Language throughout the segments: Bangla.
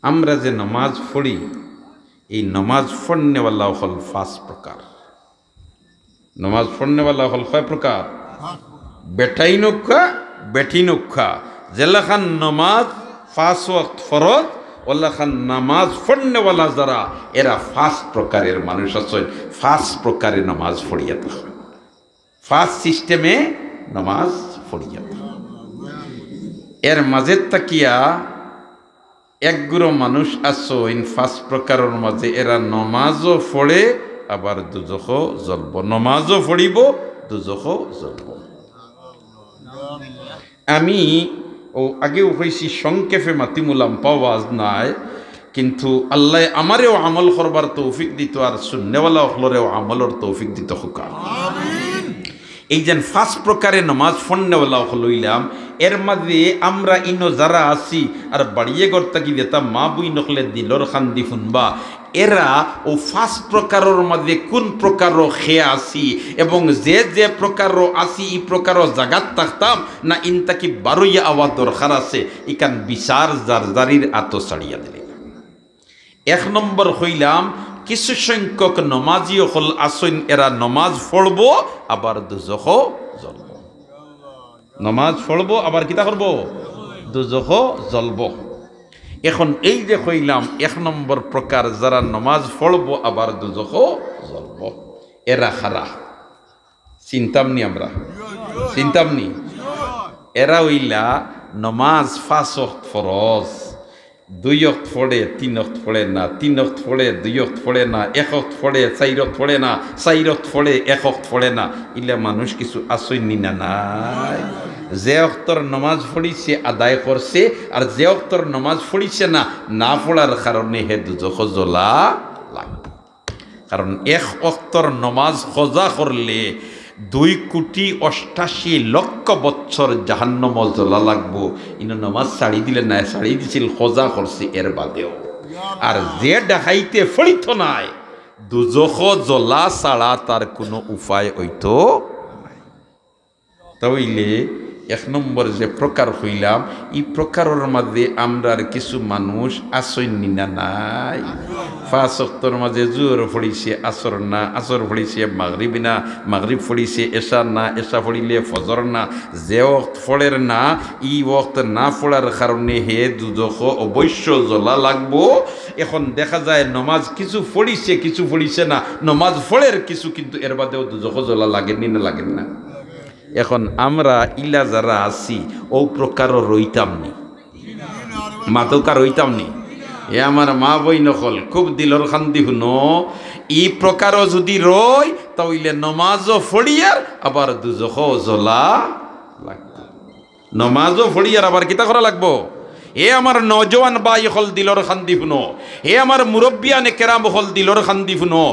আমরা যে নমাজ পড়ি এই নমাজ পড়নেওয়ালা হল 5 প্রকার। নমাজ পড়নেওয়ালা হল কয় প্রকার? বেটাই নক্ষা বেঠি নক্ষা। যেলাখান নমাজ 5 ওয়াক্ত ফরজ ওলাখান নামাজ পড়নেওয়ালা যারা এরা 5 প্রকারের মানুষ আছে। 5 প্রকারের নমাজ পড়িয়া থাকে, 5 সিস্টেমে নমাজ পড়িয়া থাকে। এর মাঝে তাকিয়া একগুলো মানুষ আসইন 5 প্রকারের মাঝে এরা নমাজও পড়ে আবার দুজখও জ্বলব, নমাজও পড়িব দুজখও জ্বলব। আমি আগেও হয়েছি সংক্ষেপে মাতিমুলাম পাওয়াজ নাই, কিন্তু আল্লাহ আমারেও আমল করবার তৌফিক দিত আর সুন্নেওয়ালা হলরেও আমলের তৌফিক দিত হুকা। এই যে 5 প্রকারে নমাজ পড়নেওয়ালা হইলাম, এর মাঝে আমরা ইনো যারা আছি আর বাড়িয়ে গড়তা কি দিতাম মা বুই নকলে দিলর খান্দি ফুনবা, এরা ও 5 প্রকারের মাঝে কোন প্রকারও খেয়ে আসি এবং যে যে প্রকারও আসি এই প্রকারও জাগাত থাকতাম না ইনতা কি বারোইয়া আওয়াজ দরকার আছে ইকান বিচার জারজারির আতো ছাড়িয়া দিলে। 1 নম্বর হইলাম কিছু সংখ্যক নমাজি হল আসইন এরা নমাজ পড়ব আবার দুজখও জ্বলব। নমাজ পড়ব আবার কিতা করব? দুজখও জ্বলব। এখন এই যে কইলাম 1 নম্বর প্রকার যারা নমাজ পড়ব আবার দুজখও জ্বলব, এরা খারা চিন্তামনি, আমরা চিন্তামনি। এরা হইলা নমাজ 5 ওয়াক্ত ফরজ 2 ওয়াক্ত পড়ে 3 ওয়াক্ত পড়ে না, 3 ওয়াক্ত পড়ে 2 ওয়াক্ত পড়ে না, 1 ওয়াক্ত পড়ে 4 ওয়াক্ত পড়ে না, 4 ওয়াক্ত পড়ে 1 ওয়াক্ত পড়ে না। ইলা মানুষ কিছু আসইনি না নাই? যে ওয়াক্তর নমাজ পড়িছে আদায় করছে আর যে ওয়াক্তর নমাজ পড়িছে না, না পড়ার কারণে হে দুজখ জ্বলা লাগবে। কারণ 1 ওয়াক্তর নমাজ কজা করলে 2,88,00,000 বছর জাহান্নাম জ্বলা লাগবো। ইনো নমাজ ছাড়ি দিলে না, ছাড়ি দিছিল কজা করছে এর বাদেও। আর যে ডাকাইতে ফলিত নাই দুজখ জ্বলা ছাড়া তার কোনো উপায় হইতো নাই। তাইলে 1 নম্বর যে প্রকার হইলাম এই প্রকারের মাঝে আমরার কিছু মানুষ আসইনি না নাই? 5 ওয়াক্তর মাঝে জোহর পড়িছে আসর না, আসর পড়িছে মাগরিব না, মাগরিব পড়িছে এশা না, এশা পড়িলে ফজর না। যে ওয়াক্ত ফড়ের না ই ওয়াক্ত না পড়ার কারণে হে দুজখ অবশ্য জ্বলা লাগবো। এখন দেখা যায় নমাজ কিছু পড়িছে কিছু পড়িছে না, নমাজ ফড়ের কিছু, কিন্তু এর বাদেও দুজখ জ্বলা লাগেনি না, লাগেন না? এখন আমরা ইলা যারা আছি ও প্রকারও রইতাম নি, মাতকা রইতাম নি। এ আমার মা বই নকল খুব দিলর খান্দি শুনো, ই প্রকারও যদি রই তাইলে নমাজও ফড়িয়ার আবার দুজখও জ্বলা লাগবে। নমাজও ফড়িয়ার আবার কিতা করা লাগবো? এ আমার নজওয়ান বাই হল দিলর খান্দি শুনো, হে আমার মুরব্বিয়ানে কেরাম হল দিলর খান্দি শুনো,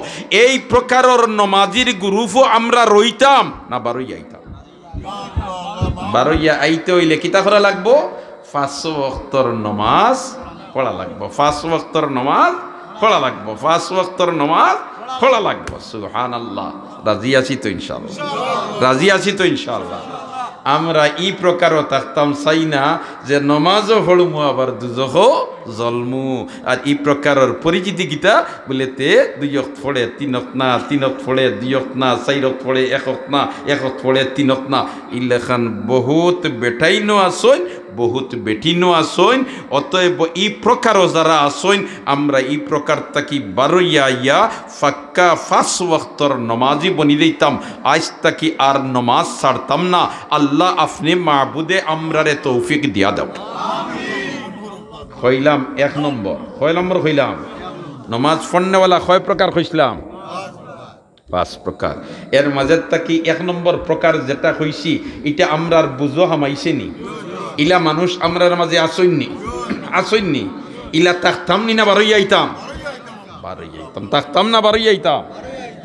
এই প্রকারের নমাজির গ্রুপও আমরা রইতাম না বারোই আইতাম? বারোইয়া আইতে হইলে কিতা করা লাগবো? 5 ওয়াক্তর নমাজ পড়া লাগবো, 5 ওয়াক্তর নমাজ পড়া লাগবো, 5 ওয়াক্তর নমাজ পড়া লাগবো। সুবহানাল্লাহ। রাজি আছি তো ইনশাআল্লাহ? রাজি আছি তো ইনশাআল্লাহ? আমরা এই প্রকারও থাকতাম চাই না যে নমাজও পড়মু আবার দুজখও জ্বলমু। আর এই প্রকারের পরিচিতি গীতা বলেতে 2 ওয়াক্ত পড়ে 3 ওয়াক্ত না, 3 ওয়াক্ত পড়ে 2 ওয়াক্ত না, 4 ওয়াক্ত পড়ে 1 ওয়াক্ত না, 1 ওয়াক্ত পড়ে 3 ওয়াক্ত না। ইলেখান বহুত বেটাইনো আসইন, বহুত বেটিনো আসইন। অতএব এই প্রকারও যারা আসইন আমরা এই প্রকার তাকি বারোইয়া ইয়া ফাক্কা 5 ওয়াক্তর নমাজি বনি দিতাম। আজ তাকি আর নমাজ ছাড়তাম না। আল্লাহ আপনি মাহবুদে আমরারে তৌফিক দিয়া দাও। হইলাম 1 নম্বর। কয় নম্বর হইলাম? নমাজ পড়নেওয়ালা কয় প্রকার হইছিলাম? 5 প্রকার। এর মাঝে তাকি 1 নম্বর প্রকার যেটা হইছি এটা আমরার বুঝো হামাইছে নি? ইলা মানুষ আমরার মাঝে আসইননি, আসইননি। ইলা থাকতাম নি না বারোই আইতাম? বারোই আইতাম। থাকতাম না বারোই আইতাম?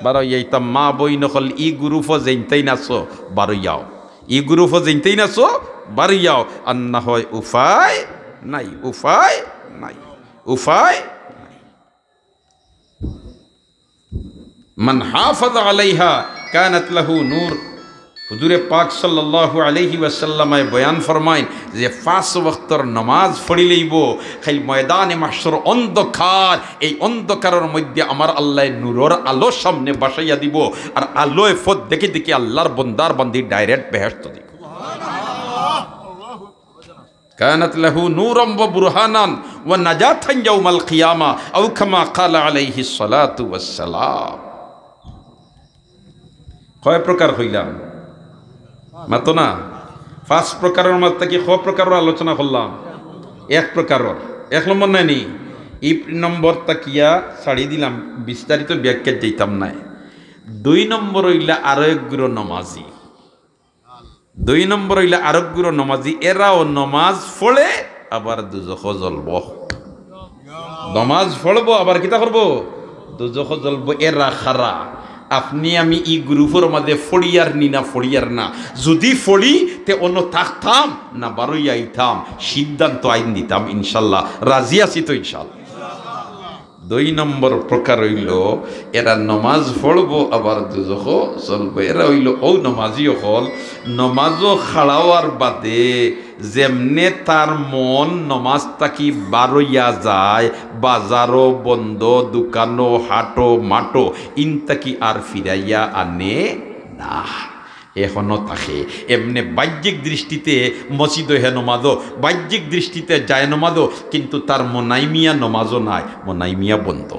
বারোই আইতাম। মা বই নকল ই গ্রুপও যেনতেই নাচো বারোইয়াও, ই গ্রুপও যেনতেই নাচো বারোইয়াও। আর না হয় উপায় নাই, উপায় নাই, উপায় নাই। মান হাফাজ আলাইহা কানাত লাহু নূর হুজুরে পাক সাল্লাল্লাহু আলাইহি ওয়াসাল্লামায় বয়ান ফরমাইন যে 5 ওয়াক্তর নামাজ পড়িলেইব খালি ময়দানে মাহশর অন্ধকার, এই অন্ধকারের মধ্যে আমার আল্লাহ নূরের আলো সামনে বসাইয়া দিব, আর আলোয় ফত দেখে দেখে আল্লাহর বন্দার বান্দি ডাইরেক্ট বেহেশত দিব। কানাত লাহু নূরাম ওয়া বুরহানান ওয়া নাজাতান ইয়াউমাল কিয়ামা আও কামা ক্বালা আলাইহিস সালাতু ওয়াস সালাম। কয় প্রকার হইলাম মাতো না? 5 প্রকারের মধ্যে কি ক প্রকারের আলোচনা করলাম? 1 প্রকারের 1 নম্বর নাইনি, এই নম্বর তাকিয়া ছাড়ি দিলাম, বিস্তারিত ব্যাখ্যা যেতাম নাই। 2 নম্বর হইলা আরোগ্য নমাজি, 2 নম্বর হইলা আরোগ্য নমাজি, এরাও নমাজ পড়ে আবার দুজখ জ্বলব, নমাজ পড়বো আবার কিতা করবো, দুজখ জ্বলব। এরা খারা আপনি আমি ই গ্রুপের মাঝে ফড়িয়ার নি না ফড়িয়ার না, যদি ফড়ি তে অন্য থাকতাম না বারোই আইতাম, সিদ্ধান্ত আইন দিতাম ইনশাল্লাহ, রাজি আছি তো ইনশাল্লাহ। 2 নম্বর প্রকার হইল এরা নমাজ পড়বো আবার দুজখ চলবো। এরা হইল ও নমাজিও হল নমাজও খাড়াওয়ার বাদে যেমনে তার মন নমাজ তাকি বারইয়া যায়, বাজারও বন্ধ, দোকানো হাটো মাটো ইনতাকি আর ফিরাইয়া আনে না, এখনো থাকে। এমনি বাহ্যিক দৃষ্টিতে মসজিদও হে নমাজও, বাহ্যিক দৃষ্টিতে যায় নমাজও, কিন্তু তার মনাইমিয়া নমাজও নাই, মনাইমিয়া বন্ধ।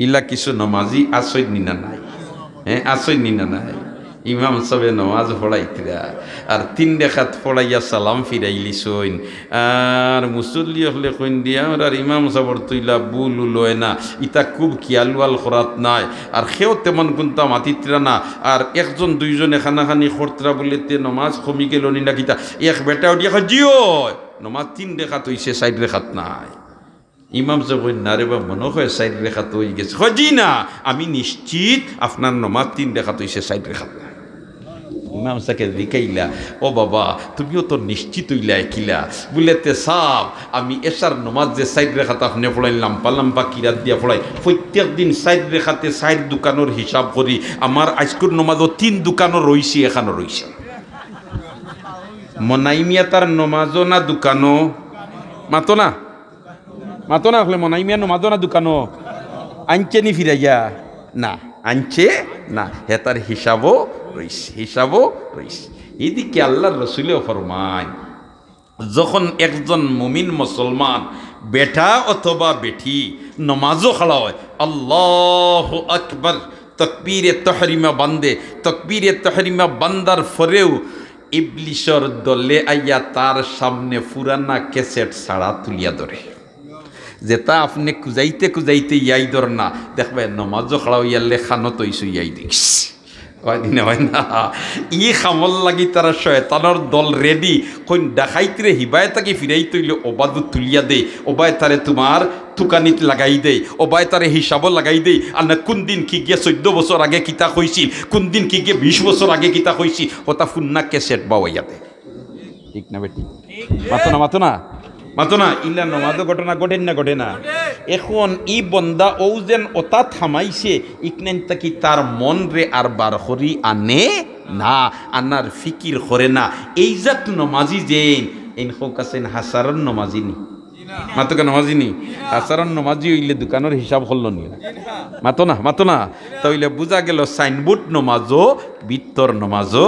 ইলা কিছু নমাজি আসই নিনা নাই, হ্যাঁ আসই নিনা নাই। ইমাম সবে নমাজ পড়াইতরা আর 3 রেখাত পড়াইয়া সালাম ফিরাইলি সইন, আর মুসল্লি হলে কইন দিয়া আর ইমাম সাবর তুইলা বুল লয় না, ইতা খুব খেয়ালওয়াল করাত নাই, আর সেও তেমন কোনটা মাতিতরা না, আর 1জন 2জনে খানাখানি খরতরা বলে তে নমাজ কমি গেল নি না কিতা, এক বেটা উঠিয়া জিও নমাজ 3 রেখাত হইছে 4 রেখাত নাই। ইমাম সাহেব না রে বা মনে হয় 4 রেখাত হয়ে গেছে, জি না আমি নিশ্চিত আপনার নমাজ 3 রেখাত হইছে 4 রেখাত না। ইমাম সাহেব লিখাইলা ও বাবা তুমিও তো নিশ্চিত হইলা কিলা বলেতে সাব আমি এসার নমাজ যে 4 রেখাত আপনি পড়াইলাম পাল্লাম্পা কিরাত দিয়া পড়াই, প্রত্যেক দিন 4 রেখাতে 4 দোকানের হিসাব করি, আমার আজকের নমাজও 3 দোকানও রইছে, এখানো রইছে। মনাইমিয়া তার নমাজও না দোকানও মাতো না, মাতো না হলে মনাইমিয়া নমাজও না দোকানও আনছে নি ফিরাইয়া না, আনছে না, হে তার হিসাবও রইছে, হিসাবও রইছে। এদিকে আল্লাহর রসুলেও ফরমায় যখন একজন মুমিন মুসলমান বেটা অথবা বেটি নমাজও খাড়া হয়, আল্লাহু আকবার তাকবীরে তাহরিমা বান্দে, তাকবীরে তাহরিমা বান্দার পরেও ইবলিশর দলে আইয়া তার সামনে পুরানা ক্যাসেট ছাড়া তুলিয়া ধরে, যেটা আপনি খুঁজাইতে খুঁজাইতে ইয়াই ধর না দেখবেন নমাজও খাড়া ইয়ালে খানো তৈছু ইয়াই দেখিস দিনে হয় না। ই খামল লাগি তারা শয়তানোর দল রেডি, কোন ডাকাইতরে হিবায় তাকে ফিরাই তৈলে ওবাদু তুলিয়া দেই, ওবায় তারে তোমার তুকানিত লাগাই দেই, ওবায় তারে হিসাবও লাগাই দেই, আর না কোন দিন কি গিয়ে 14 বছর আগে কিতা হয়েছিল, কোন দিন কি গিয়ে 20 বছর আগে কিতা হয়েছি, ওটা ফুন্না ক্যাসেট বাওয়াইয়া দেয়। ঠিক না বেটি? মাতো না মাতো না মাতো না, ইলা নমাজও ঘটনা ঘটেন না ঘটে না। এখন ই বন্দা ও যেন ওটা থামাইছে ইকনেন তাকি তার মন রে আর বার করি আনে না, আনার ফিকির করে না। এই জাত নমাজি যেন এন হোক আছেন হাসারন নমাজি নি, মাতো কে নমাজি নি, হাসারন নমাজি হইলে দোকানের হিসাব হল নি, মাতো না মাতো না। তাইলে বুঝা গেল সাইনবোর্ড নমাজও বিত্তর নমাজও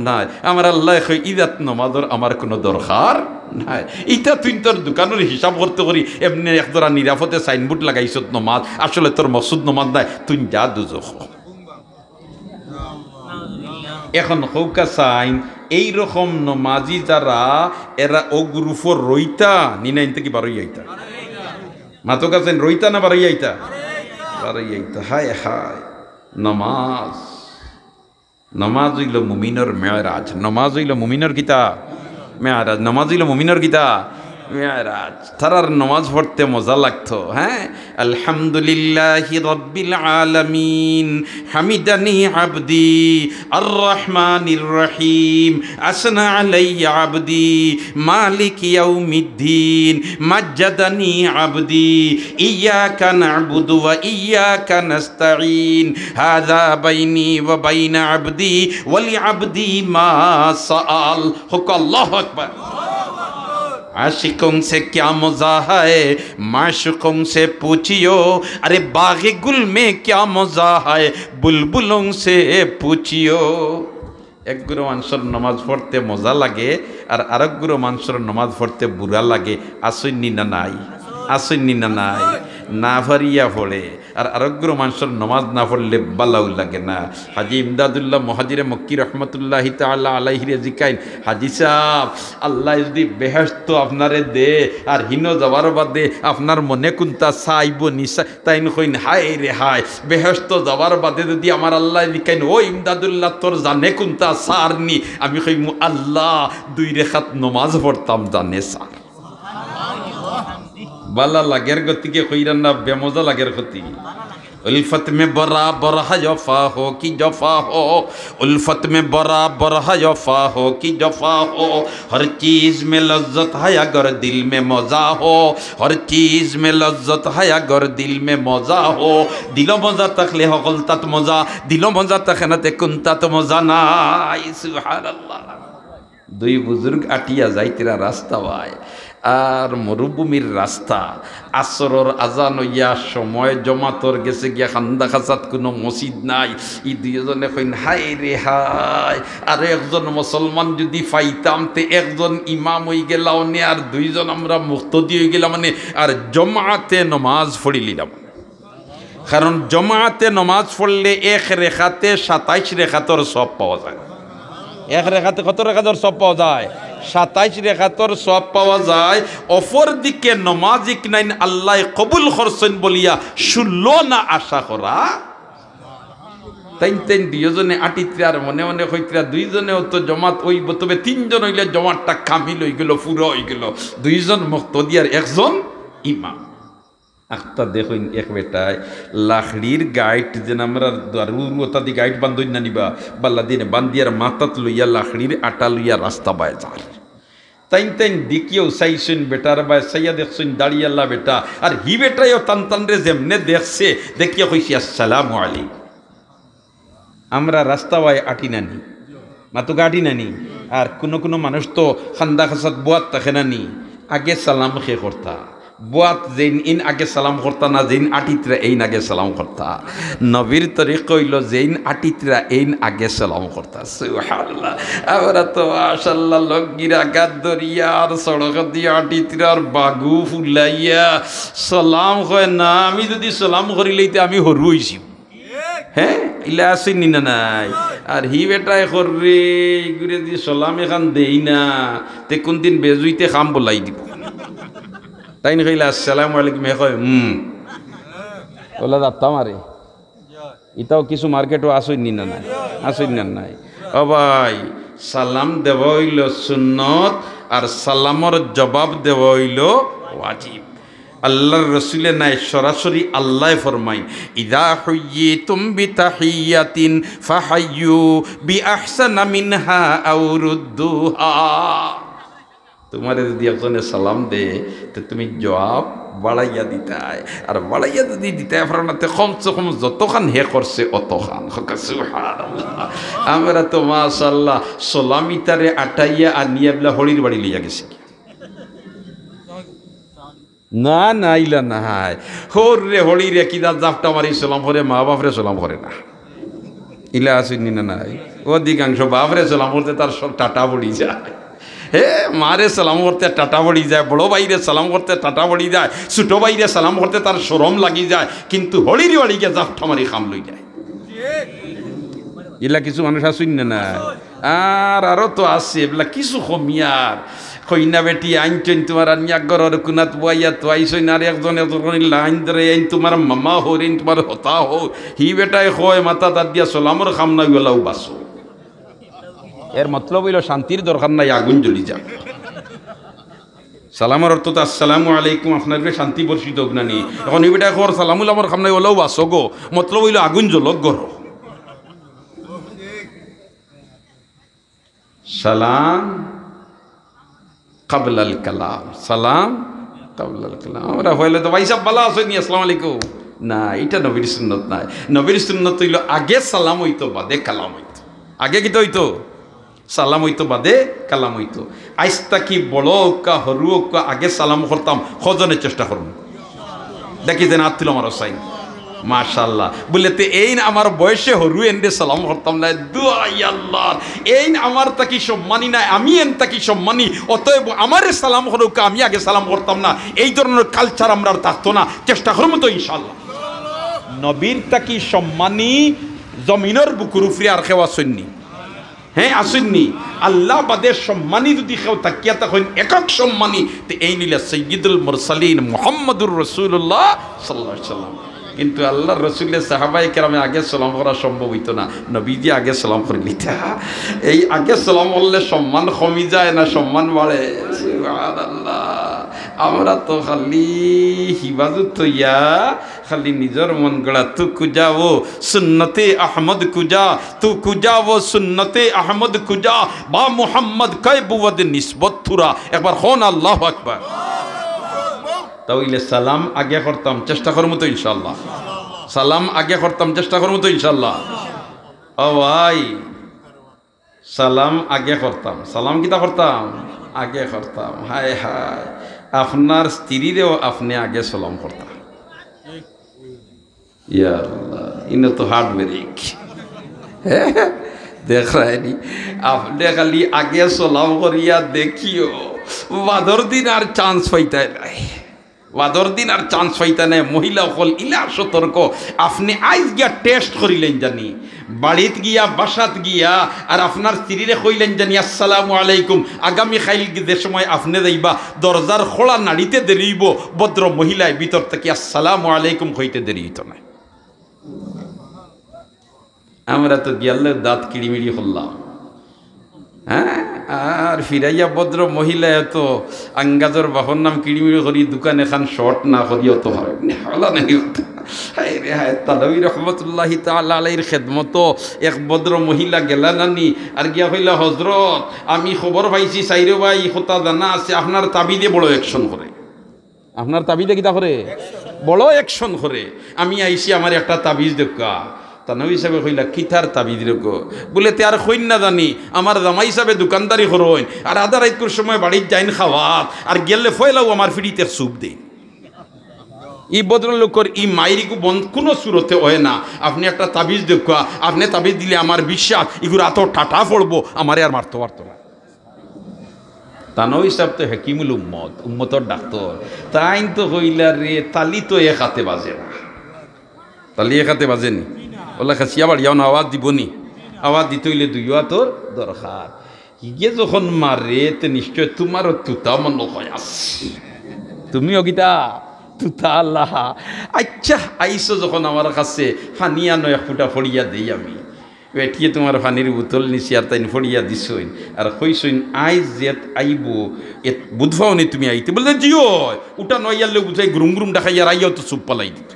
নাই। আমার আল্লাহ ইদাত নমাজর আমার কোনো দরকার নাই, ইটা তুই তোর দোকানের হিসাব করতে করি এমনি একদরা নিরাপদে সাইনবোর্ড লাগাইছ নমাজ, আসলে তোর মকসুদ নমাজ নাই, তুই যা দুজখ। এখন হৌকা সাইন এইরকম নমাজি যারা এরা ও গ্রুপর রইতা নিনা ইনতে কি বারই আইতা, মাতো কাছেন রইতা না বারই আইতা, বারই আইতা। হায় হায় নমাজ, নমাজ হইল মুমিনের মেরাজ, নমাজ হইল মুমিনের কিতা মেরাজ, নমাজ হইল মুমিনের কিতা মেরাজ তারার নামাজ পড়তে মজা লাগতো। হ্যাঁ, আলহামদুলিল্লাহি রাব্বিল আলামিন হামিদানি আবদি আর রহমানির রহিম আসনা আলাইয়া আবদি মালিক ইয়াউমিদ্দিন মাজ্জাদানি আবদি ইয়াকা না'বুদু ওয়া ইয়াকা নাস্তাঈন হাযা বাইনি ওয়া বাইনা আবদি ওয়া লিআবদি মা সাআল। হুক আল্লাহু আকবার। आशिकों से क्या मज़ा है माशुकों से पूछियो, अरे बाग़े गुल में क्या मज़ा है बुलबुलों से पूछियो। एक गुरु मानसर नमाज पढ़ते मज़ा लगे और आरेक गुरु मानसर नमाज पढ़ते बुरा लगे। आसुन्नी ना नाई, आसुन्नी ना नाई ना भरिया पड़े और आरेक गुरु मानसर नमाज ना पढ़ले बालाउ लगे ना। हाजी इमदादुल्लाह मुहाजिर मक्की रहमतुल्लाहि ताआला अलैहि जिकाइन, हाजी साहब আল্লাহ যদি বেহেশত আপনারে দে আর হিনো যাবার বাদে আপনার মনে কোনটা চাইব নিশা তাইন কইন হায় রে হায়, বেহেশত যাবার বাদে যদি আমার আল্লাহ লিখাইন ও ইমদাদুল্লাহ তোর জানে কোনটা সারনি, আমি কইম আল্লাহ 2 রেখাত নমাজ পড়তাম জানে সার। বালা লাগের গতিকে কইরান না বেমজা লাগের গতি। उल्फत में बराबर है जफा हो कि जफा हो, उल्फत में बराबर है जफा हो कि जफा हो, हर चीज़ में लज्जत है अगर दिल में मज़ा हो, हर चीज़ में लज्जत है अगर दिल में मज़ा हो, दिलो मज़ा तक ले हो गलतात मज़ा, दिलो मज़ा तक न ते कुंतात मज़ा ना। सुभान अल्लाह। 2 बुजुर्ग आटिया जाई तेरा रास्ता वाय আর মরুভূমির রাস্তা, আসরর আজান হইয়া সময় জমাতর গেছে গিয়া খান্দা খাসাত কোনো মসজিদ নাই। ই 2 জনে কইন হায় রে হায়, আর একজন মুসলমান যদি পাইতাম তে একজন ইমাম হই গেলাও নে আর 2 জন আমরা মুক্তদি হয়ে গেলাম মানে, আর জমাতে নমাজ পড়ি লিলাম। কারণ জমাতে নমাজ পড়লে 1 রেখাতে 27 রেখাতর সব পাওয়া যায়। 1 রেখাতে কত রেখাতর সব পাওয়া যায়? 27 রেখাতর সব পাওয়া যায়। অপর দিকে নমাজিক নাইন আল্লাহ কবুল করছেন বলিয়া 16 না আশা করা। তাই 2 জনে আটিত্রা আর মনে মনে হইত্রা 2 জনেও তো জমাত হইব, তবে 3 জন হইলে জমাতটা কামিল হয়ে গেল, পুরো হয়ে গেল। 2 জন মুক্তদি আর 1 জন ইমাম। আখতা দেখুন এক বেটায় লাখড়ির গাইট যেন আমরা দারুরতা দি গাইট বান্ধই না নিবা বাল্লা দিনে বান্দিয়ার মাথাত লইয়া লাখড়ির আটা লইয়া রাস্তা বায় যার। তাই দেখিও চাইছেন বেটার বায় সাইয়া দেখছেন দাঁড়িয়াল্লা বেটা, আর হি বেটাইও টান টান রে যেমনে দেখছে দেখিয়া কইছি আসসালামু আলাইকুম। আমরা রাস্তা বায় আটি নানি মাতো গাটি নানি, আর কোনো মানুষ তো খান্দা খাসাত বুয়াত থাকে নানি আগে সালাম খে করতা, বুয়াত যেইন ইন আগে সালাম করতা না, যেইন আটিত্রা এইন আগে সালাম করতা। নবীর তরিক কইল যেইন আটিত্রা এইন আগে সালাম করতা। সুবহানাল্লাহ। আমরা তো মাশাআল্লাহ লগিরা গাদরিয়া আর সড়ক দিয়া আটিত্রার বাগু ফুলাইয়া সালাম কয় না। আমি যদি সালাম করি লইতে আমি হরু হইছি। হ্যাঁ ইলা আসেনি না নাই, আর হি বেটায় কররে ঘুরে দিয়ে সালাম এখান দেই না, তে কোন দিন বেজুইতে খাম বলাই দিব। তাই না কইলা আসসালামু আলাইকুম, এ কয় ওলা যাতাম আরে ইতাও কিছু মার্কেটও আসইনি না নাই, আসইনি না নাই। ও ভাই সালাম দেওয়া হইল সুন্নত আর সালামর জবাব দেওয়া হইল ওয়াজিব। আল্লাহর রসুলের নাই সরাসরি আল্লাহ ফরমাই ইদা হুয়্যিতুম বিতাহিয়াতিন ফাহাইয়ু বিআহসানা মিনহা আও রুদ্দুহা। তোমারে যদি একজনে সালাম দে তো তুমি জবাব বাড়াইয়া দিতায়, আর বাড়াইয়া যদি দিতায় ফরানাতে কমসে কম যতখান হে করছে অতখান। সুবহানাল্লাহ। আমরা তো মাশাআল্লাহ সালামিতারে আটাইয়া আর নিয়ে বলে হরির বাড়ি লইয়া গেছি না না ইলা না হায় হর রে হরি রে কিদা জাপটা মারি সালাম করে, মা বাপরে সালাম করে না। ইলা আসেনি না নাই, অধিকাংশ বাপরে সালাম করতে তার সব টাটা পড়ি যায়। হে মারে সালাম করতে টাটা পড়ি যায়, বড় ভাইরে সালাম করতে টাটা পড়ি যায়, ছোট ভাইরে সালাম করতে তার শরম লাগি যায়, কিন্তু হরির বাড়িকে জাপটা মারি খাম লই যায়। এলা কিছু মানুষ আসুন না, আর আরো তো আছে এগুলা কিছু কমিয়ার কইনা বেটি আইনছেন তোমার আনিয়াগর কুনাত বুয়াইয়া তো আইসই না, আর একজন লাইন ধরে আইন তোমার মামা হরিন তোমার হতা হো হি বেটাই হয় মাথা তার দিয়া সালামর খাম না গেলাও বাসো। এর মতলব হইল শান্তির দরকার নাই, আগুন জ্বলি যাক। সালামের অর্থ তো আসসালামু আলাইকুম, আপনার শান্তি বর্ষিত হোক না নি। এখন এই বেটা খবর সালামুল আমার খামনে ওলাও বাসো গো, মতলব হইল আগুন জ্বলক গর। সালাম কাবলাল কালাম, সালাম কাবলাল কালাম। আমরা হইলে তো ভাই সাহেব ভালো আছেন, আসসালামু আলাইকুম, না এটা নবীর সুন্নত নাই। নবীর সুন্নত হইল আগে সালাম হইতো বাদে কালাম হইতো। আগে কি তো হইতো সালাম হইতো বাদে কালাম হইতো। আইস্তা কি বড় কা হরু কা আগে সালাম করতাম, হজনের চেষ্টা করব। দেখি যে নাথ আমার সাইন মাশাআল্লাহ বলতে এই আমার বয়সে হরু এন্ডে সালাম করতাম না, দুআই আল্লাহ এই আমার তাকি সম্মানী নাই, আমি এন তাকি সম্মানী, অতএব আমারে সালাম করুক, আমি আগে সালাম করতাম না। এই ধরনের কালচার আমরা থাকতো না, চেষ্টা করবো তো ইনশাআল্লাহ। নবীর তাকি সম্মানী জমিনের বুকুর উপরে আর কেউ আসেননি। হ্যাঁ আসেননি। আল্লাহ বাদের সম্মানী যদি কেউ তাকিয়া তখন একক সম্মানী, তো এই নিলে সৈয়দুল মুরসালিন মুহাম্মদুর রাসূলুল্লাহ সাল্লাল্লাহু আলাইহি ওয়াসাল্লাম। কিন্তু আল্লাহ রসুলের সাহাবায়ে কেরামে আগে সালাম করা সম্ভব হইতো না, নবীজি আগে সালাম করে নিতে। এই আগে সালাম করলে সম্মান কমি যায় না সম্মান বাড়ে? সুবহানাল্লাহ। আমরা তো খালি হিফাজত হইয়া খালি নিজের মন গড়া তু কুজাও সুন্নতে আহমদ কুজা, তু কুজাও সুন্নতে আহমদ কুজা বা মুহাম্মদ কয় বুবদ নিসবত থুরা। একবার হন আল্লাহু আকবার। তাহলে সালাম আগে করতাম, চেষ্টা করবো তো ইনশাল্লাহ। সালাম আগে করতাম, চেষ্টা করবো তো ইনশাল্লাহ। ও ভাই সালাম আগে করতাম, সালাম কিতা করতাম আগে করতাম। হায় হায়, আপনার স্ত্রীরেও আপনি আগে সালাম করতাম। ইয়া আল্লাহ, ইনো তো হার্ড ব্রেক। দেখ রায়নি আপনি খালি আগে সালাম করিয়া দেখিও, বাদর দিন আর চান্স পাইতে নাই, বাদর দিন আর চান্স পাইতে নাই। মহিলা হল ইলা সতর্ক। আপনি আইজ গিয়া টেস্ট করিলেন জানি, বাড়িত গিয়া বাসাত গিয়া আর আপনার স্ত্রীরে কইলেন জানি আসসালামু আলাইকুম, আগামী খাইল যে সময় আপনি যাইবা দরজার খোলা নাড়িতে দেরিব, ভদ্র মহিলায় ভিতর থেকে আসসালামু আলাইকুম কইতে দেরি হইত না। আমরা তো গিয়ালে দাঁত কিড়িমিড়ি করলাম। হ্যাঁ, আর ফিরাইয়া ভদ্র মহিলা এত আঙ্গাজর বাহর নাম কিড়িমিড়ি করি দোকান এখান শর্ট না করি অত হয় তালবী রহমতুল্লাহি তাআলা আলাইহির খেদমত এক ভদ্র মহিলা গেলা নানি আর গিয়া কইলা হজরত আমি খবর পাইছি সাইরে ভাই কথা জানা আছে আপনার তাবিদে বড় অ্যাকশন করে। আপনার তাবিদে কিতা করে? বড় অ্যাকশন করে। আমি আইছি আমার একটা তাবিজ দেখা। তা নবী সাহেব কইলা কিথার তাবিজ রেখো? বলে তে আর কইন না জানি আমার জামাই হিসাবে দোকানদারি করইন আর আধা রাইতের সময় বাড়ির যাইন খাওয়া আর গেলে ফয়লাও আমার ফিরিতে সুপ দেই। ই ভদ্রলোকের ই মাইরিকু বন্ধ কোনো সুরতে হয় না। আপনি একটা তাবিজ দেখা, আপনি তাবিজ দিলে আমার বিশ্বাস এগুলো এত টাটা পড়বো আমারে আর মারতে পারতো না। তানও হিসাব তো হেকিমুল উম্মত, উম্মতর ডাক্তার। তাই তো হইলা রে তালি তো এক হাতে বাজে না, তালি এক হাতে বাজেনি। ওলা খাসিয়া বাড়িয়াও না আওয়াজ দিবনি, আওয়াজ দিতে হইলে দুইয়া তোর দরকার। হিগে যখন মারে তে নিশ্চয় তোমারও তুতা মনে হয় আসছে, তুমিও গীতা তুতা আল্লাহ। আচ্ছা আইসো যখন আমার কাছে ফানিয়া নয় এক ফুটা ফড়িয়া দেই আমি, এটিয়ে তোমার পানির বোতল নিছি আর তাই ফড়িয়া দিছইন আর কইসইন আইজ জেত আইব এ বুধবাও নি তুমি আইতে বলতে জিও ওটা নয়ালে বুঝাই গ্রুম গ্রুম দেখাইয়ার আইয়াও তো চুপ পালাই দিত।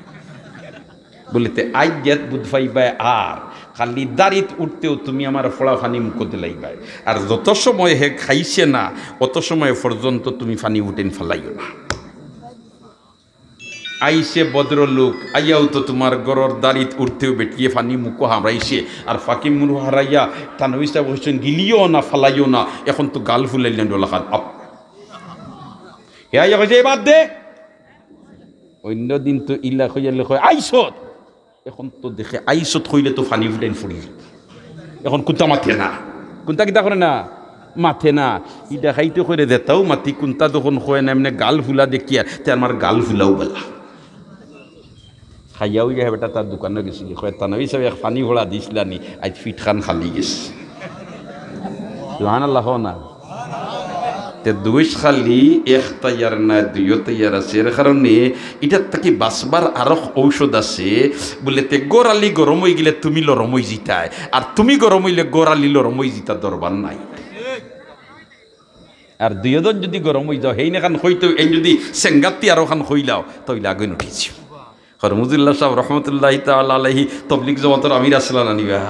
বলিতে আই জেত বুধ পাইবাই আর খালি দাঁড়িত উঠতেও তুমি আমার ফোড়া ফানি মুখতে লাইবাই আর যত সময় হে খাইছে না অত সময় পর্যন্ত তুমি ফানি উঠেন ফেলাইও না। আইসে ভদ্রলোক আইয়াও তো তোমার গরর দাঁড়িত উঠতেও বেটিয়ে ফানি মুখ হারাইছে আর ফাঁকি মুখ হারাইয়া তানবী সাহেব বলছেন গিলিও না ফালাইও না, এখন তো গাল ফুলাইলেন ডোলাখাত আপ হে আইয়া কইছে বাদ দে। অন্য দিন তো ইল্লা কইয়ালে কয় আইসত, এখন তো দেখে আইসত কইলে তো ফানি ফুটাইন ফুড়ি, এখন কুন্তা মাথে না, কুন্তা কিতা করে না মাথে না। ইটা খাইতে করে দেতাও মাতি কুন্তা তখন কয় না এমনি গাল ফুলা দেখিয়া তে আমার গাল ফুলাও বেলা খাইয়াও গিয়ে বেটা তার দোকানে গেছিল কয় তানবী সাহেব এক পানি ভরা দিছিলানি আজ ফিট খান খালি গেছে। সুবহানাল্লাহ না তে দুইশ খালি এক তৈয়ার না দুইও তৈয়ার আছে, এর কারণে এটার থেকে বাঁচবার আরো ঔষধ আছে। বলে তে গোড়ালি গরম হয়ে গেলে তুমি লরম হয়ে জিতায় আর তুমি গরম হইলে গোড়ালি লরম হয়ে জিতা দরবার নাই। আর দুইজন যদি গরম হয়ে যাও হেই না খান হইতো এই যদি সেঙ্গাতি আরো খান হইলাও তইলে আগুন উঠেছি হরমুজুল্লাহ সাহেব রহমতুল্লাহ তাআলা আলাইহি তবলিগ জমাতের আমির আসলান আনিবা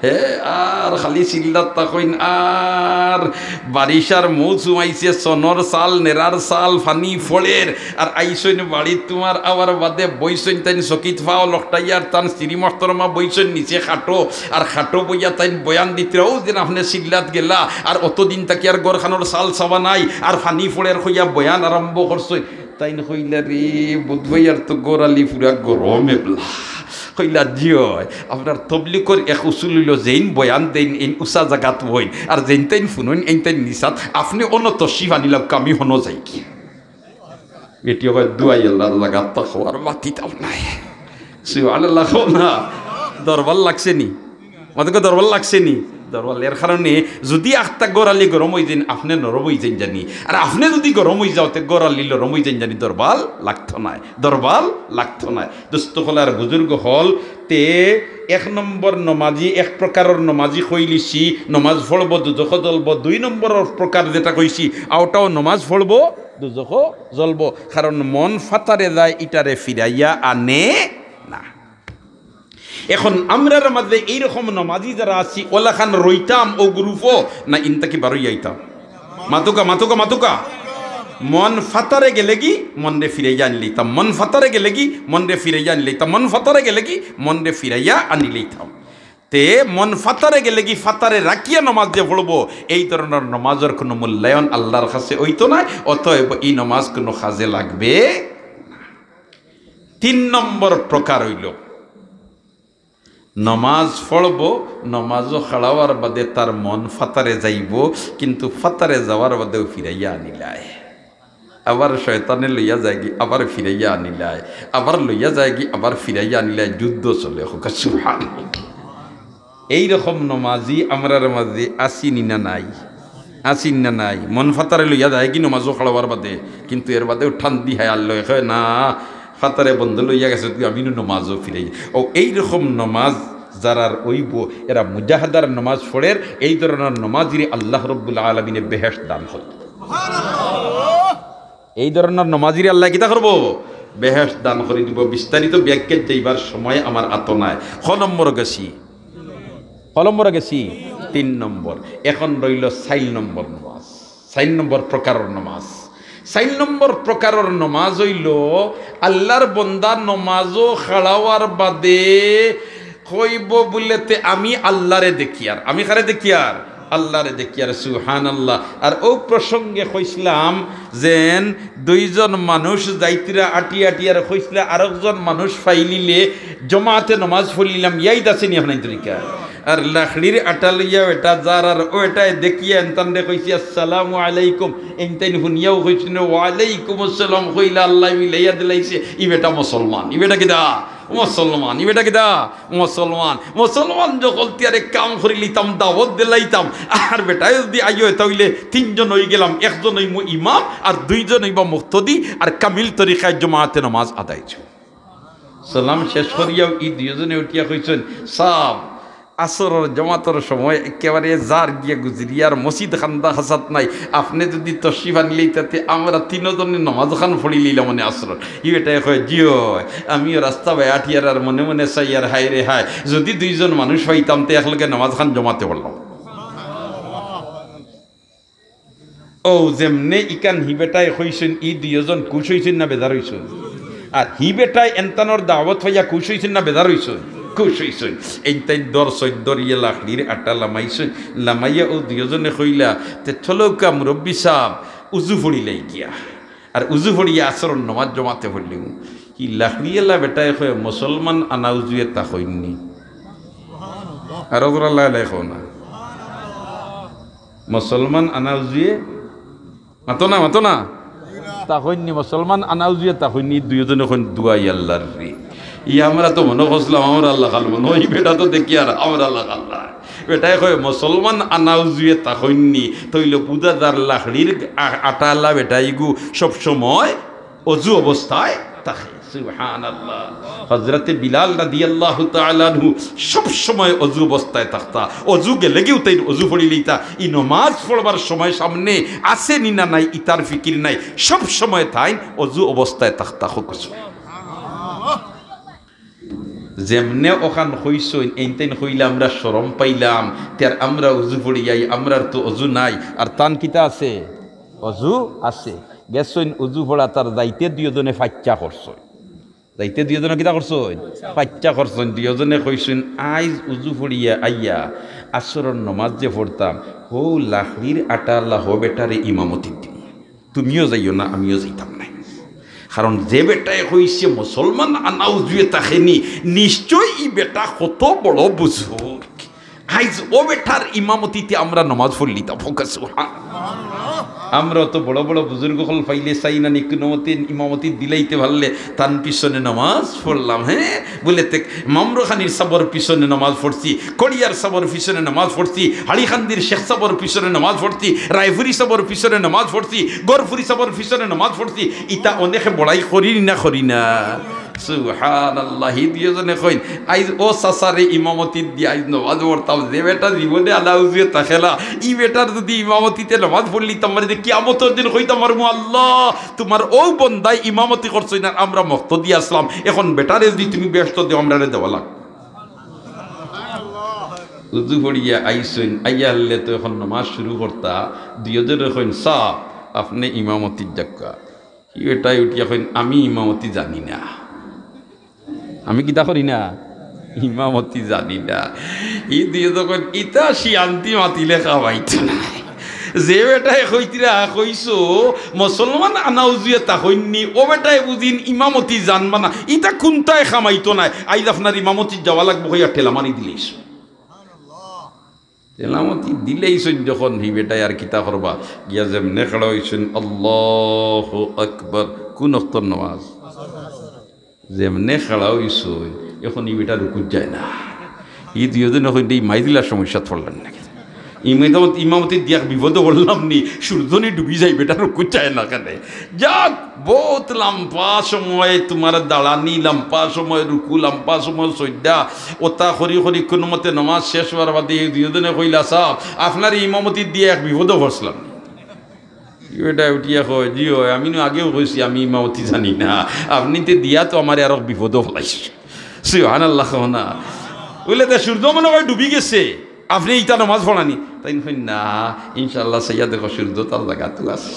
হে আর খালি চিল্লাত তাকইন আর বারিশার মৌসুম আইছে সনর সাল নেরার সাল ফানি ফলের আর আইসইন বাড়ি তোমার আবার বাদে বইসইন তাইন সকিত ফাও লকটাইয়ার তান শ্রী মহতরমা বইসইন নিচে খাটো আর খাটো বইয়া তাইন বয়ান দিতেও যেন আপনি চিল্লাত গেলা আর অতদিন তাকি আর গড়খানোর সাল চাবা নাই আর ফানি ফলের হইয়া বয়ান আরম্ভ করছই তাইন কইলা রে বুধবাই আর তো গোড়ালি পুরা গরমে বলা কইলা জিও আপনার তবলিকর এক উসুল হইল যেইন বয়ান দেন এই উষা জাগাত বইন আর যেইন তাইন ফুনুন এই তাইন নিসাত আপনি অন্য তসিফ আনিলাম কামি হনো যাই কি এটি হয় দুয়াই আল্লাহর লাগাত তাকওয়ার মাটিটাও নাই সুবহানাল্লাহ না দরবার লাগছে নি আমাদেরকে দরবার লাগছে নি দরবার এর কারণে যদি আখতা গড়ালি গরম হয়ে যান আপনি নরম হয়ে যান জানি আর আপনি যদি গরম হয়ে যাও তে গড়ালি নরম হয়ে যান জানি দরবার লাগতো না দরবার লাগতো না দোস্ত হল আর বুজুর্গ হল তে এক নম্বর নমাজি এক প্রকারের নমাজি কইলিছি নমাজ পড়ব দুজখ জ্বলব দুই নম্বরের প্রকার যেটা কইছি আওটাও নমাজ পড়ব দুজখ জ্বলব কারণ মন ফাতারে যায় ইটারে ফিরাইয়া আনে না এখন আমরার মধ্যে এইরকম নমাজি যারা আছি ওলা খান রইতাম ও গ্রুপও না ইনতাকি বারোই আইতাম মাতুকা মাতুকা মাতুকা মন ফাতারে গেলে কি মন রে ফিরাইয়া আনি লইতাম মন ফাতারে গেলে কি মন রে ফিরাইয়া আনি লইতাম মন ফাতারে গেলে কি মন রে ফিরাইয়া আনি লইতাম তে মন ফাতারে গেলে কি ফাতারে রাখিয়া নমাজ দিয়ে পড়বো এই ধরনের নমাজের কোনো মূল্যায়ন আল্লাহর কাছে হইতো না অতএব এই নমাজ কোনো কাজে লাগবে না। 3 নম্বর প্রকার হইল নমাজ পড়ব নমাজও খাড়াওয়ার বাদে তার মন ফাতারে যাইব কিন্তু ফাতারে যাওয়ার বাদেও ফিরাইয়া আনিলায় আবার শয়তানে লইয়া যায় কি আবার ফিরাইয়া আনিলায় আবার লইয়া যায় কি আবার ফিরাইয়া আনিলায় যুদ্ধ চলে হোক সুবহানাল্লাহ। এইরকম নমাজি আমরার মাঝে আসিনি না নাই আসিন না নাই মন ফাতারে লইয়া যায় কি নমাজও খাড়াওয়ার বাদে কিন্তু এর বাদেও ঠান্দি হয় আল্লাহ হয় না ফাতারে বন্ধ লইয়া গেছে তুই আমি নমাজও ফিরাই ও এইরকম নমাজ যারার ওইব এরা মুজাহাদার নমাজ পড়ের এই ধরনের নমাজিরে আল্লাহ রব্বুল আলামিনে বেহেশত দান হয় এই ধরনের নমাজিরে আল্লাহ কিতা করব বেহেশত দান করে দিব বিস্তারিত ব্যাখ্যা যাইবার সময় আমার আত নাই ক নম্বর গেছি 3 নম্বর এখন রইল 4 নম্বর নমাজ 4 নম্বর প্রকারের নমাজ 4 নম্বর প্রকারের নমাজ হইল আল্লাহর বন্দা নমাজও খাড়াওয়ার বাদে কইব বলেতে আমি আল্লাহরে দেখি আর আমি কারে দেখি আর আল্লাহরে দেখি আর সুবহানাল্লাহ। আর ও প্রসঙ্গে কইছিলাম যেন 2 জন মানুষ যাইতিরা আটি আটি আর কইছিলা আরেকজন মানুষ ফাইলিলে জমাতে নমাজ পড়লিলাম ইয়াইদ আসেনি এখন তরিকা আর লাখড়ির আটা লইয়া এটা যার আর ও এটাই দেখিয়া এনতানরে কইছি আসসালামু আলাইকুম এনতাইন হুনিয়াও কইছেন ওয়ালাইকুম আসসালাম কইলা আল্লাহ মিলাইয়া দিলাইছে ই বেটা মুসলমান ই বেটা কিদা মুসলমান ই বেটা কিদা মুসলমান যখন তিয়ারে কাম করি লিতাম দাওয়াত দিলাইতাম আর বেটাই যদি আইও তাইলে 3 জন হই গেলাম একজন হইমু ইমাম আর 2 জন হইবা মুক্তদি আর কামিল তরিকায় জমাতে নামাজ আদায় সালাম শেষ করিয়াও ই 2 জনে উঠিয়া কইছেন সাব আসরের জমাতের সময় একেবারে যার গিয়া গুজরিয়ার মসজিদ খান্দা হাসাত নাই আপনি যদি তশরিফ আনলেই তাতে আমরা 3 জনে নামাজ খান পড়ি লইলাম মানে আসরের ই এটাই কয় জিও আমিও রাস্তা বাই আঠিয়ার আর মনে মনে চাই আর হায় রে হায় যদি 2 জন মানুষ পাইতাম তো একলগে নামাজ খান জমাতে পড়লাম ও যেমনে ইকান হি বেটাই কইছেন ই 2 জন খুশ হইছেন না বেজার হইছেন আর হি বেটাই এনতানোর দাওয়াত হইয়া খুশ হইছেন না বেজার হইছেন খুশ হইছেন এইটাই দর সৈদ্যর ইয়ে লাখড়ির আটা লামাইছেন লামাইয়া ও 2 জনে কইলা তে চলৌকা মুরব্বী সাহ উজু ফড়িলাই গিয়া আর উজু ফড়িয়া আসর নমাজ জমাতে পড়লিম কি লাখড়িয়েলা বেটাই কয় মুসলমান আনা উজুয়ে তা কইনি আর ওরা লাই কো না মুসলমান আনা উজুয়ে মাতো না তা কইনি মুসলমান আনা উজুয়ে তা কইনি 2 জনে কইন দুয়াই আল্লাহর রে ই আমরা তো মনে করছিলাম আমরা আল্লাহ খালব নই বেটা তো দেখি আর আমরা আল্লাহ খাল্লা বেটাই কয় মুসলমান আনাউজুয়ে তা হইনি তৈল পূজাদার লাখড়ির আটা আল্লাহ বেটাই গু সবসময় অজু অবস্থায় থাকে সুবহানাল্লাহ। হযরতে বিলাল রাদিয়াল্লাহু তাআলা আনহু সব সময় অজু অবস্থায় থাকতা, অজু গেলে গেও তাই অজু পড়িলেইতা, ই নমাজ পড়বার সময় সামনে আছে নি না নাই ইতার ফিকির নাই, সব সময় তাই অজু অবস্থায় থাকতা। যেমনে ওখান হইসইন এইতেন হইলে আমরা শরম পাইলাম, তার আমরা অজু পড়িয়াই, আমরার তো অজু নাই। আর তান কিতা আছে? অজু আছে। গেছইন অজু পড়া তার যাইতে দুইজনে ফাচ্চা করছই, যাইতে দুইজনে কিতা করছই? ফাচ্চা করছইন। দুইজনে কইসইন আইজ অজু পড়িয়া আইয়া আসরের নমাজ যে পড়তাম, হো লাহড়ির আটা লাহ বেটারে ইমামতি দিম, তুমিও যাইও না আমিও যাইতাম না। কারণ যে বেটায় হইছে মুসলমান আনাও জুয়ে তাকেনি, নিশ্চয় ই বেটা কত বড় বুজুর্গ, আইজ ও বেটার ইমামতিতে আমরা নমাজ পড়লিতাম। আমরা তো বড় বড় বুজুর্গ হল পাইলে চাই না নিকুনমতি ইমামতি দিলাইতে ভাললে তান পিছনে নমাজ পড়লাম। হ্যাঁ বলে তে মামরখানির সাবর পিছনে নমাজ পড়ছি, কড়িয়ার সাবর পিছনে নমাজ পড়ছি, হাড়িখান্দির শেখ সাবর পিছনে নমাজ পড়ছি, রায়পুরি সাবর পিছনে নমাজ পড়ছি, গরপুরি সাবর পিছনে নমাজ পড়ছি। ইটা অনেকে বড়াই করি না করি না? সুবহানাল্লাহ। দুইজনে কইন আইজ ও সাসারে ইমামতি দিয়ে আইজ নমাজ পড়তাম, যে বেটা জীবনে আলাউজিয়ে তাকেলা ই বেটার যদি ইমামতিতে নমাজ পড়লি তোমার যে কিয়ামতের দিন কইতাম মারমু, আল্লাহ তোমার ও বন্দায় ইমামতি করছই না, আমরা মক্ত দিয়ে আসলাম, এখন বেটারে যদি তুমি ব্যস্ত দেও আমরা দেওয়া লাগ। উজু পড়িয়া আইসইন, আইয়া হলে তো এখন নমাজ শুরু করতা। দুইজনে কইন সা আপনি ইমামতির জাক্কা। এটাই উঠিয়া কইন আমি ইমামতি জানি না, আমি কিতা করি না, ইমামতি জানি না। ই দিয়ে তখন ইতা শিয়ান্তি মাতিলে খাওয়াইতো না। যে বেটায় কইতিরা কইছো মুসলমান আনাউজিয়া তা হইনি, ও বেটায় বুঝিন ইমামতি জানবা না, ইতা কোনটায় খামাইতো নাই। আইজ আপনার ইমামতি যাওয়া লাগবো হইয়া ঠেলামারি দিলেইস, ঠেলামতি দিলেইছেন যখন হি বেটায় আর কিতা করবা গিয়া যেমনে খেলা হইছেন আল্লাহু আকবার, কোন অক্তর নামাজ যেমনে খেলা হইছ এখন ই বেটা রুকুত যায় না। ই দুইদিন এখন এই মাইদিলার সমস্যা পড়লেন নাকি ইমামতি দিয়া বিপদে বললাম নি, সূর্যনি ডুবি যাই বেটা রুকুত যায় না কেন? যাক বহুত লম্পা সময় তোমার দাঁড়ানি, লম্পা সময় রুকু, লম্পা সময় সৈদ্যা ওতা খরি খরি কোনো মতে নমাজ শেষ হওয়ার বাদে দুইজনে কইলা সাহ আপনার ইমামতি দিয়ে এক বিপদে বসলাম। এটা উঠিয়া কয় জি হয়, আমি আগেও কইছি আমি ইমামতি জানি না, আপনি তো দিয়া তো আমার আরো বিপদও ফেলাইছে। সুবহানাল্লাহ না বলে তা সূর্য মনে হয় ডুবি গেছে, আপনি ইটা নামাজ পড়ানি? তাই না ইনশাল্লাহ সাইয়া দেখো সূর্য তার জায়গা তো আছে,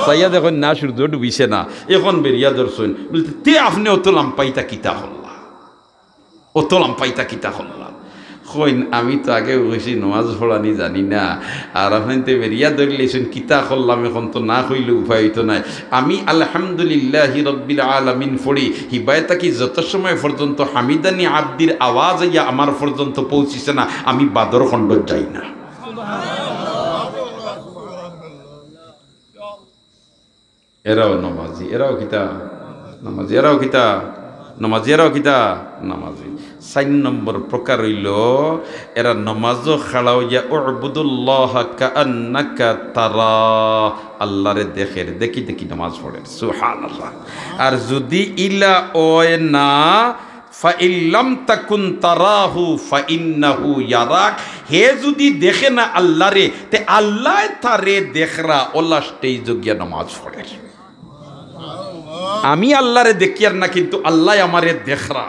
সাইয়া দেখো না সূর্য ডুবিছে না, এখন বেরিয়া দর্শন বলতে তে আপনি অত লাম্পাইতা কিতা হল্লা, অত লাম্পাইতা কিতা হল্লা। কইন আমি তো আগে কইছি নমাজ পড়ানি জানি না, আর আপনি তো বেরিয়া ধরলেছেন কিতা করলাম, এখন তো না হইলে উপায় হইতো নাই। আমি আলহামদুলিল্লাহি রব্বিল আলামিন পড়ি, হিবায়তা কি যত সময় পর্যন্ত হামিদানি আব্দির আওয়াজ ইয়া আমার পর্যন্ত পৌঁছিছে না, আমি বাদর খণ্ড যাই না। এরাও নমাজি, এরাও কিতা নামাজি, এরাও কিতা নামাজি, এরাও কিতা নামাজি। ৪ নম্বর প্রকার হইল এরা নমাজও খাড়াও ইয়া উবুদুল্লাহ কাআন্নাকা তারা, আল্লাহরে দেখের দেখি দেখি নামাজ পড়ে। সুবহানাল্লাহ। আর যদি ইলা ওয় না ফাইল্লাম তাকুন তারাহু ফাইন্নাহু ইয়ারাক, হে যদি দেখে না আল্লাহরে তে আল্লাহ তারে দেখরা, ওলা স্টেজ গিয়া নামাজ পড়ে। আমি আল্লাহরে দেখি আর না, কিন্তু আল্লাহ আমারে দেখরা।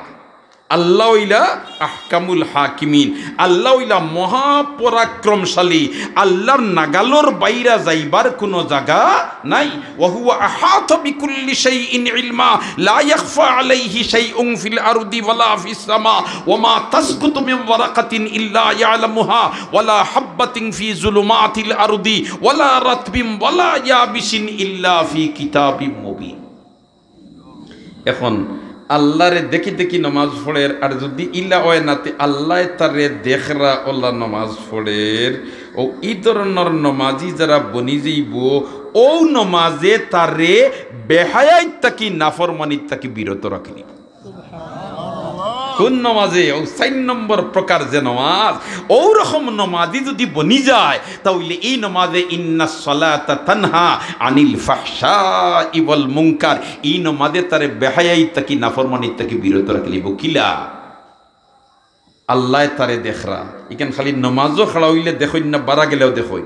আল্লাহ ইলা আহকামুল হাকিমিন, আল্লাহ ইলা মহাপরাক্রমশালী, আল্লাহর নাগালোর বাইরা যাইবার কোনো জায়গা নাই। ওয়া হুয়া আহাতা বিকুল্লি শাইইন ইলমা লা ইয়াখফা আলাইহি শাইউন ফিল আরদি ওয়ালা ফিস সামা ওয়া মা তাসকুতু মিন ওয়ারাকাতিন ইল্লা ইয়ালামুহা ওয়ালা হাববাতিন ফি যুলুমাতিল আরদি ওয়ালা রাতবিন ওয়ালা ইয়াবিসিন ইল্লা ফি কিতাবিম মুবিন। এখন আল্লাহরে দেখি দেখি নমাজ পড়ে, আর যদি ইল্লা হয় নাতে আল্লাহ তারে দেখরা ওল্লা নমাজ পড়ে, ও এই ধরনের নমাজি যারা বনি যাইব ও নমাজে তারে বেহায়াত তাকি নাফরমানিত তাকি বিরত রাখি। কোন নমাজে? ও 4 নম্বর প্রকার যে নমাজ, ওই রকম নমাজি যদি বনি যায় তাহলে এই নমাজে ইন্নাস সালাতা তানহা আনিল ফাহশাই ওয়াল মুনকার, এই নমাজে তারে বেহায়াই তাকি নাফরমানি তাকি বিরত রাখলি বকিলা আল্লাহ তারে দেখরা। ইখান খালি নমাজও খাড়া হইলে দেখইন না, বাড়া গেলেও দেখই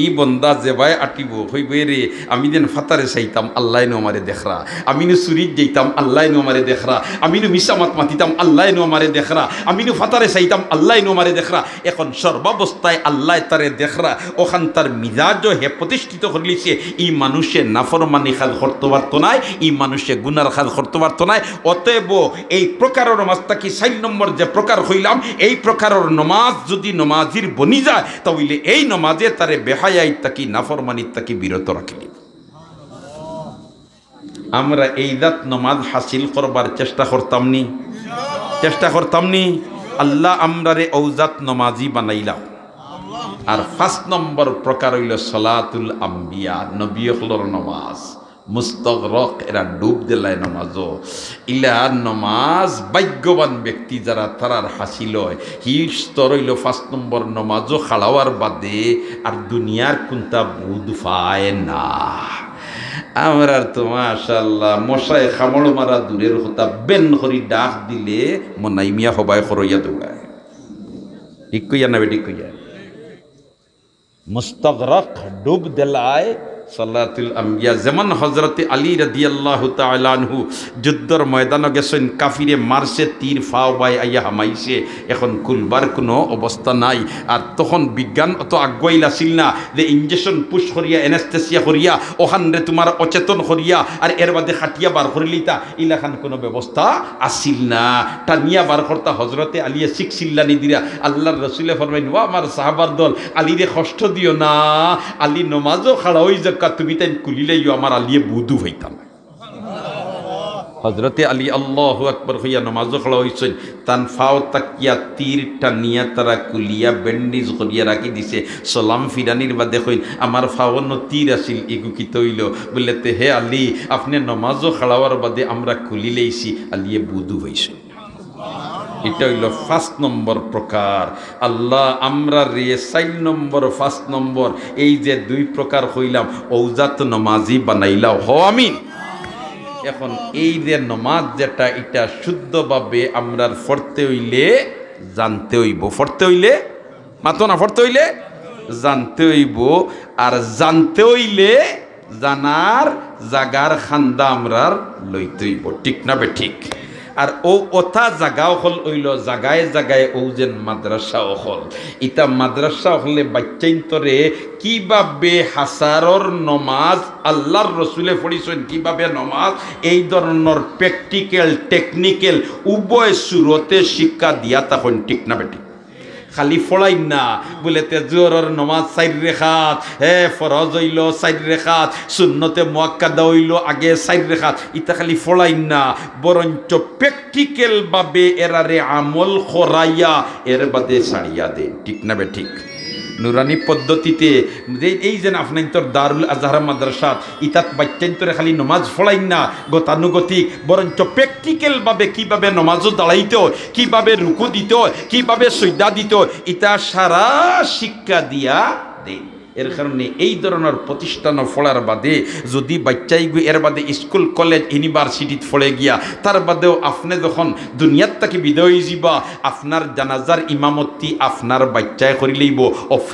ই বন্দা যে ভাই আটিব হইবে রে, আমি যেন ফাতারে চাইতাম আল্লাহ নো আমারে দেখরা, আমি নো চুরিত যাইতাম আল্লাহ নো আমারে দেখরা, আমি নো মিসামাত মাতিতাম আল্লাহ নো আমারে দেখরা, আমি নো ফাতারে চাইতাম আল্লাহ নো আমারে দেখরা। এখন সর্বাবস্থায় আল্লাহ তারে দেখরা, ওখান তার মিজাজ হে প্রতিষ্ঠিত করলিছে ই মানুষে নাফরমানি খাল করতে পারতো নাই, ই মানুষে গুনার খাল করতে পারতো নাই। অতএব এই প্রকারের নমাজটা কি 4 নম্বর যে প্রকার হইলাম, এই প্রকারের নমাজ যদি নমাজির বনি যায় তাহলে এই নমাজে তারে বেহায়াই তাকি নাফরমানি তাকি বিরত রাখলি। আমরা এই জাত নমাজ হাসিল করবার চেষ্টা করতাম নি? চেষ্টা করতাম নি? আল্লাহ আমরারে ঔজাত নমাজি বানাইলাম। আর 5 নম্বর প্রকার হইল সলাতুল আম্বিয়া, নবী হলর নমাজ, মুস্তাগরাক এরা ডুব দিলায় নমাজ। ইলা নমাজ ভাগ্যবান ব্যক্তি যারা তারার হাসিল হয়, হি স্তর হইল 5 নম্বর নমাজও খাড়াওয়ার বাদে আর দুনিয়ার কোনটা বুধ পায় না। আমরা তো মাশাআল্লাহ মশায় খামড় মারা দূরের কথা, বেন করি ডাক দিলে মনাই মিয়া হবাই খরইয়া দৌড়ায়। ঠিক কইয়া না বেটি কইয়া? মুস্তাগরাক ডুব দিলায় সালাতুল আম্বিয়া। যেমন হজরতে আলী রাদিয়াল্লাহু তাআলা আনহু যুদ্ধর ময়দানে গেছেন, কাফিরে মারছে, তীর ফাও বাই আইয়া হামাইছে, এখন কুলবার কোনো অবস্থা নাই। আর তখন বিজ্ঞান অত আগুয়াইল আসিল না যে ইঞ্জেকশন পুশ করিয়া এনেস্থেসিয়া করিয়া ওখান রে তোমার অচেতন করিয়া আর এর বাদে খাটিয়া বার করিলিতা, ইলাখান কোনো ব্যবস্থা আসিল না। টানিয়া বার করতা হজরতে আলিয়া শিখছিল্লানি দিরা। আল্লাহর রসুলে ফরমাইন, ও আমার সাহাবার দল, আলীরে কষ্ট দিও না, আলী নমাজও খাড়া হই যাক, তুমি তাই কুলিলেই আমার আলিয়ে বুধু হইতাম। হজরতে আলী আল্লাহু আকবার হইয়া নমাজও খড়া হইছেন, তান ফাও তাকিয়া তীর টানিয়া তারা কুলিয়া ব্যান্ডেজ করিয়া রাখি দিছে। সালাম ফিরানির বাদে কইন, আমার ফাওয়ানো তীর আসিল এগুকিত হইল। বললেতে হে আলী, আপনি নমাজও খাড়াওয়ার বাদে আমরা কুলি লইছি, আলিয়ে বুধু হইছেন। এটা হইল 5 নম্বর প্রকার। আল্লাহ আমরা রে 4 নম্বর 5 নম্বর এই যে 2 প্রকার হইলাম ঔজাত নমাজি বানাইলাও, হ আমিন। এখন এই যে নমাজ যেটা, এটা শুদ্ধভাবে আমরা পড়তে হইলে জানতে হইব, পড়তে হইলে মাতো না, পড়তে হইলে জানতে হইব। আর জানতে হইলে জানার জাগার খান্দা আমরার লইতে হইব, ঠিক না বে ঠিক? আর ও ওথা জাগাও হল হইল জাগায় জাগায় ও যেন মাদ্রাসাও হল। ইটা মাদ্রাসা হলে বাচ্চাইন্তরে কিভাবে হাসারর নমাজ আল্লাহর রসুলে পড়িছেন, কিভাবে নমাজ এই ধরনের প্র্যাকটিক্যাল টেকনিক্যাল উভয় সুরতে শিক্ষা দিয়া তখন, ঠিক না বেটি? খালি ফড়াই না বলে তেজুরের নমাজ 4 রেখাত, হে ফরজ হইল 4 রেখাত, সুন্নতে মুআক্কাদা হইল আগে 4 রেখাত, ইটা খালি ফড়াই না, বরঞ্চ প্র্যাকটিক্যাল ভাবে এরারে আমল করাইয়া এর বাদে ছাড়িয়া দে, ঠিক না বে ঠিক? নুরানি পদ্ধতিতে এই যে আপনার দারুল আজহার মাদ্রাসাত ইতাত বাচ্চান্তরে খালি নমাজ ফড়াই না গতানুগতিক, বরঞ্চ প্র্যাকটিক্যাল ভাবে কিভাবে নমাজও দাঁড়াইতে হয়, কিভাবে রুকু দিতে হয়, কিভাবে সজদা দিতে হয়, ইতা সারা শিক্ষা দিয়া দেয়। এর কারণে এই ধরনের প্রতিষ্ঠান ফলার বাদে যদি বাচ্চাই এর বাদে স্কুল কলেজ ইউনিভার্সিটিত ফলে গিয়া তার বাদেও আপনি যখন দুনিয়ার থেকে বিদায় যাবা, আপনার জানাজার ইমামতি আপনার বাচ্চায় করি লইব।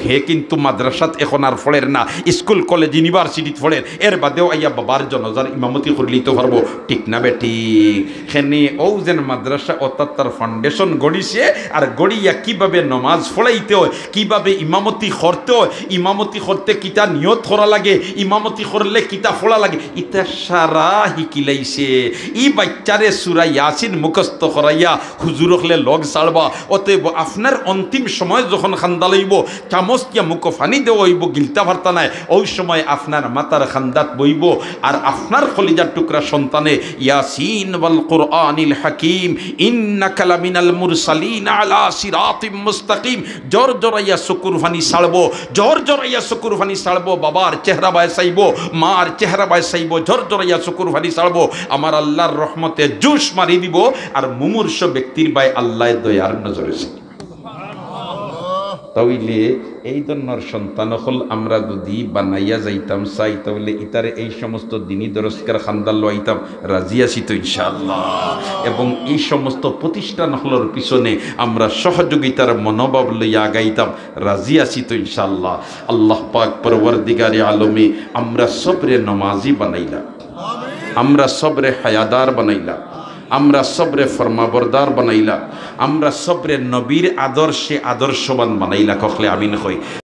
হে কিন্তু মাদ্রাসাত এখন আর ফলের না, স্কুল কলেজ ইউনিভার্সিটিত ফলের, এর বাদেও আইয়া বাবার জানাজার ইমামতি করি লইতে পারবো, ঠিক না বেটি? সেনে ও যেন মাদ্রাসা অর্থাৎ তার ফাউন্ডেশন গড়িছে, আর গড়িয়া কিভাবে নমাজ ফলাইতে হয়, কিভাবে ইমামতি করতে হয়, ইমামতি করতে কিতা নিয়ত করা লাগে, ইমামতি করলে কিতা ফোড়া লাগে, ইতা সারা শিকিলাইছে। ই বাচ্চারে সূরা ইয়াসিন মুখস্থ করাইয়া হুজুর হলে লগ ছাড়বা। অতএব আপনার অন্তিম সময় যখন খান্দা লইব, চামচ দিয়া মুখ ফানি দেওয়া হইব, গিলতা ভার্তা নাই, ওই সময় আপনার মাতার খান্দাত বইব, আর আপনার কলিজার টুকরা সন্তানে ইয়াসিন ওয়াল কুরআনিল হাকিম ইন্নাকা লামিনাল মুরসালিন আলা সিরাতিম মুস্তাকিম জোর জোরাইয়া শুকুর ফানি ছাড়ব, জোর জোরাইয়া ঝরঝরাইয়া চকুর ফানি ছাড়বো, বাবার চেহারা বায় চাইবো, মার চেহারা বায় চাইবো, ঝরঝরাইয়া চকুর ফানি ছাড়বো, আমার আল্লাহর রহমতে জুস মারি দিব, আর মুমূর্ষ ব্যক্তির বাই আল্লাহ দয়ার নজরে চাইব। তাইলে এই ধরনের সন্তান হল আমরা যদি বানাইয়া যাইতাম চাই, তাহলে ইতারে এই সমস্ত দিনই দরস্কার খান্দাল লইতাম, রাজি আছি তো ইনশাআল্লাহ। এবং এই সমস্ত প্রতিষ্ঠান হলোর পিছনে আমরা সহযোগিতার মনোভাব লইয়া আগাইতাম, রাজি আছি তো ইনশাআল্লাহ। আল্লাহ পাক পরওয়ারদিগারে আলমে আমরা সবরে নমাজি বানাইলাম, আমরা সবরে হায়াদার বানাইলাম, আমরা সবরে ফরমাবরদার বানাইলা, আমরা সবরে নবীর আদর্শে আদর্শবান বানাইলা। কখলে আমিন হই।